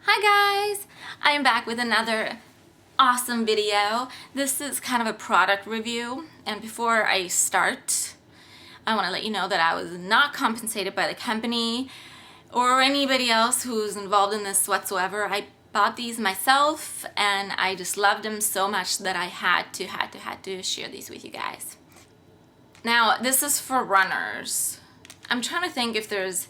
Hi guys! I am back with another awesome video. This is kind of a product review, and before I start, I want to let you know that I was not compensated by the company or anybody else who's involved in this whatsoever. I bought these myself and I just loved them so much that I had to share these with you guys. Now, this is for runners. I'm trying to think if there's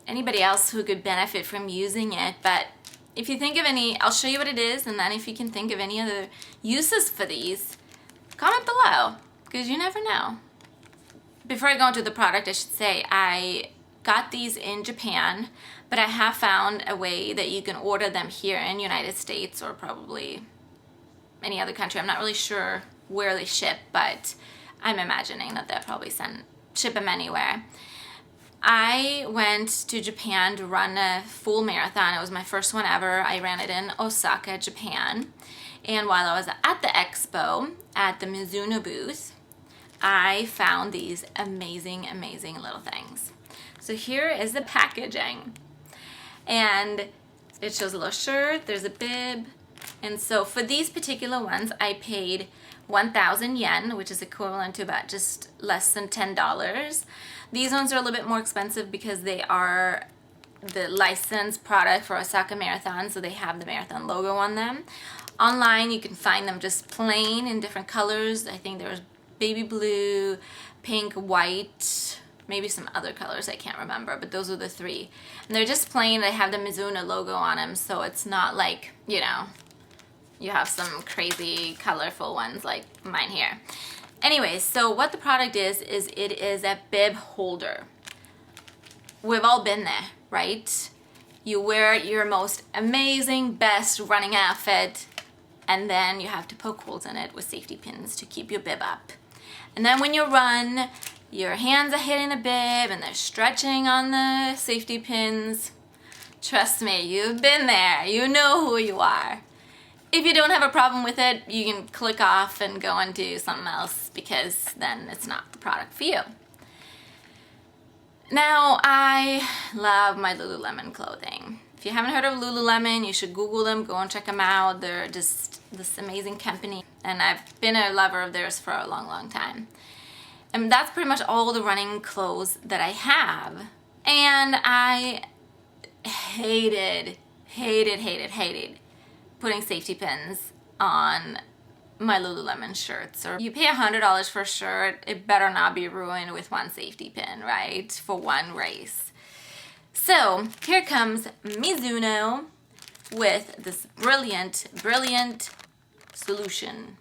anybody else who could benefit from using it, but if you think of any, I'll show you what it is, and then if you can think of any other uses for these, comment below, because you never know. Before I go into the product, I should say I got these in Japan, but I have found a way that you can order them here in the United States or probably any other country. I'm not really sure where they ship, but I'm imagining that they'll probably ship them anywhere. I went to Japan to run a full marathon. It was my first one ever. I ran it in Osaka, Japan. And while I was at the expo, at the Mizuno booth, I found these amazing little things. So here is the packaging. And it shows a little shirt, there's a bib. And so for these particular ones, I paid 1,000 yen, which is equivalent to about just less than $10. These ones are a little bit more expensive because they are the licensed product for Osaka Marathon, so they have the marathon logo on them. Online, you can find them just plain in different colors. I think there's baby blue, pink, white, maybe some other colors I can't remember, but those are the three. And they're just plain. They have the Mizuno logo on them, so it's not like, you know, you have some crazy colorful ones like mine here. Anyways, so what the product is it is a bib holder. We've all been there, right? You wear your most amazing, best running outfit, and then you have to poke holes in it with safety pins to keep your bib up. And then when you run, your hands are hitting the bib and they're stretching on the safety pins. Trust me, you've been there. You know who you are. If you don't have a problem with it, you can click off and go and do something else, because then it's not the product for you. Now, I love my Lululemon clothing. If you haven't heard of Lululemon, you should Google them, go and check them out. They're just this amazing company, and I've been a lover of theirs for a long time. And that's pretty much all the running clothes that I have. And I hated putting safety pins on my Lululemon shirts. Or you pay $100 for a shirt, it better not be ruined with one safety pin, right? For one race. So here comes Mizuno with this brilliant solution.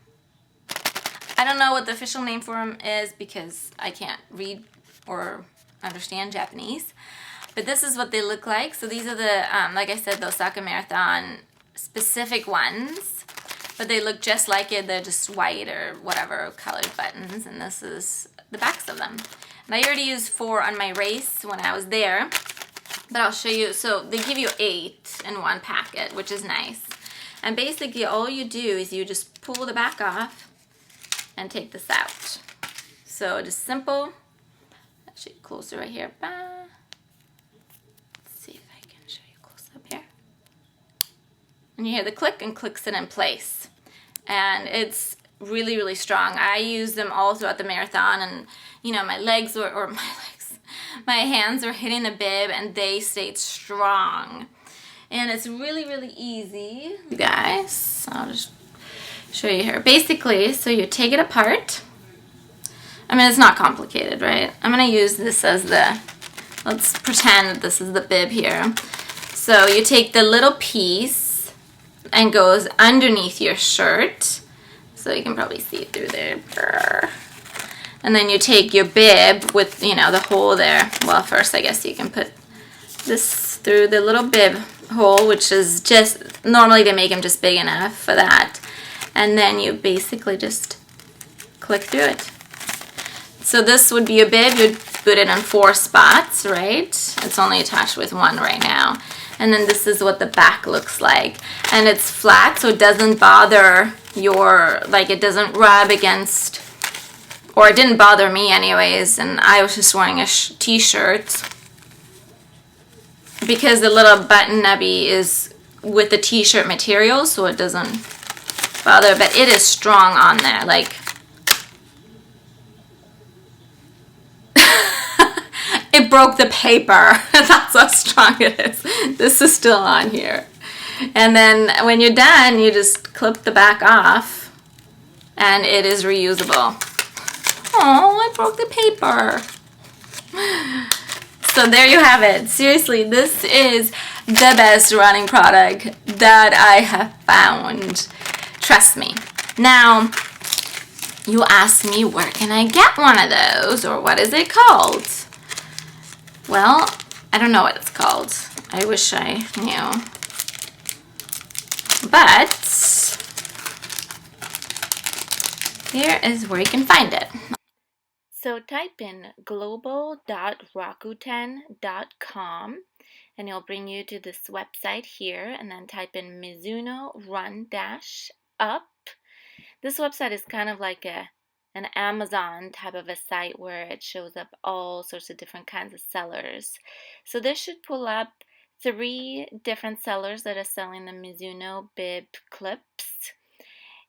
I don't know what the official name for them is because I can't read or understand Japanese, but this is what they look like. So these are the, like I said, the Osaka Marathon specific ones, but they look just like it. They're just white or whatever colored buttons, and this is the backs of them. And I already used 4 on my race when I was there, but I'll show you. So they give you 8 in one packet, which is nice. And basically all you do is you just pull the back off and take this out. So just simple. I'll show you closer right here. Let's see if I can show you close up here. And you hear the click, and clicks it in place. And it's really strong. I use them all throughout the marathon, and you know, my hands are hitting the bib and they stayed strong. And it's really easy, you guys. I'll just show you here. Basically, so you take it apart. I mean, it's not complicated, right? I'm gonna use this as let's pretend that this is the bib here. So you take the little piece and goes underneath your shirt, so you can probably see through there. And then you take your bib with, you know, the hole there. Well, first I guess you can put this through the little bib hole, which is just, normally they make them just big enough for that. And then you basically just click through it. So this would be a bib. You'd put it in 4 spots, right? It's only attached with 1 right now. And then this is what the back looks like. And it's flat, so it doesn't bother it doesn't rub against, or it didn't bother me anyways, and I was just wearing a t-shirt. because the little button nubby is with the t-shirt material, so it doesn't bother, but it is strong on there. Like, it broke the paper. That's how strong it is. This is still on here. And then when you're done, you just clip the back off and it is reusable. Oh, I broke the paper. So there you have it. Seriously, this is the best running product that I have found. Trust me. Now, you ask me, where can I get one of those, or what is it called? Well, I don't know what it's called. I wish I knew. But here is where you can find it. So type in global.rakuten.com and it'll bring you to this website here, and then type in Mizuno Run-Up. This website is kind of like an Amazon type of a site where it shows up all sorts of different kinds of sellers. So this should pull up 3 different sellers that are selling the Mizuno bib clips.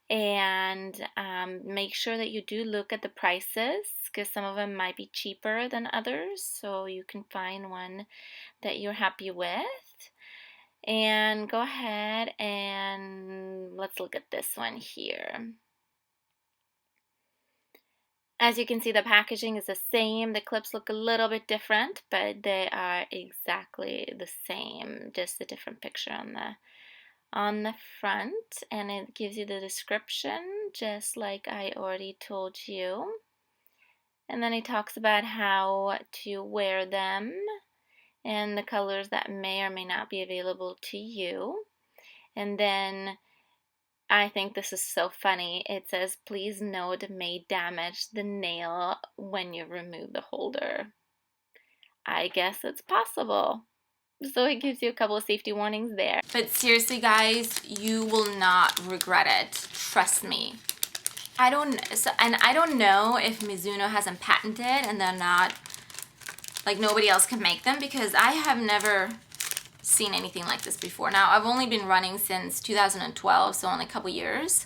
And make sure that you do look at the prices, because some of them might be cheaper than others, so you can find one that you're happy with. And go ahead and let's look at this one here. As you can see, the packaging is the same. The clips look a little bit different, but they are exactly the same, just a different picture on the front, and it gives you the description just like I already told you. And then it talks about how to wear them and the colors that may or may not be available to you. And then I think this is so funny. It says, please note, may damage the nail when you remove the holder. I guess it's possible. So it gives you a couple of safety warnings there. But seriously, guys, you will not regret it. Trust me. I don't know if Mizuno hasn't patented and they're not, like, nobody else can make them, because I have never seen anything like this before. Now, I've only been running since 2012, so only a couple years,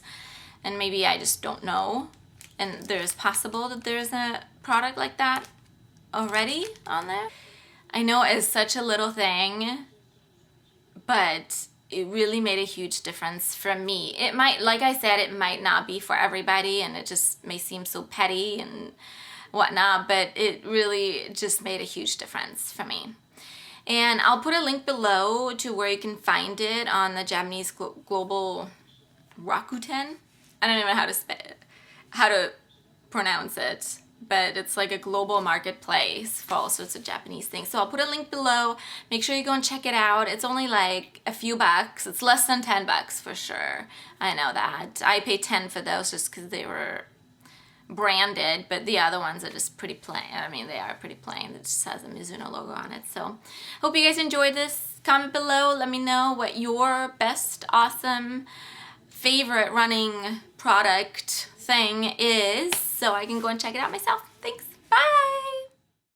and maybe I just don't know. And there's possible that there's a product like that already on there. I know it's such a little thing, but it really made a huge difference for me. It might, like I said, it might not be for everybody, and it just may seem so petty and whatnot, but it really just made a huge difference for me. And I'll put a link below to where you can find it on the Japanese Global Rakuten. I don't even know how to pronounce it, but it's like a global marketplace for all sorts of Japanese things. So I'll put a link below. Make sure you go and check it out. It's only like a few bucks. It's less than 10 bucks for sure. I know that. I paid 10 for those just because they were branded, but the other ones are just pretty plain. I mean, they are pretty plain. It just has a Mizuno logo on it. So hope you guys enjoyed this. Comment below. Let me know what your best awesome favorite running product thing is, so I can go and check it out myself. Thanks. Bye.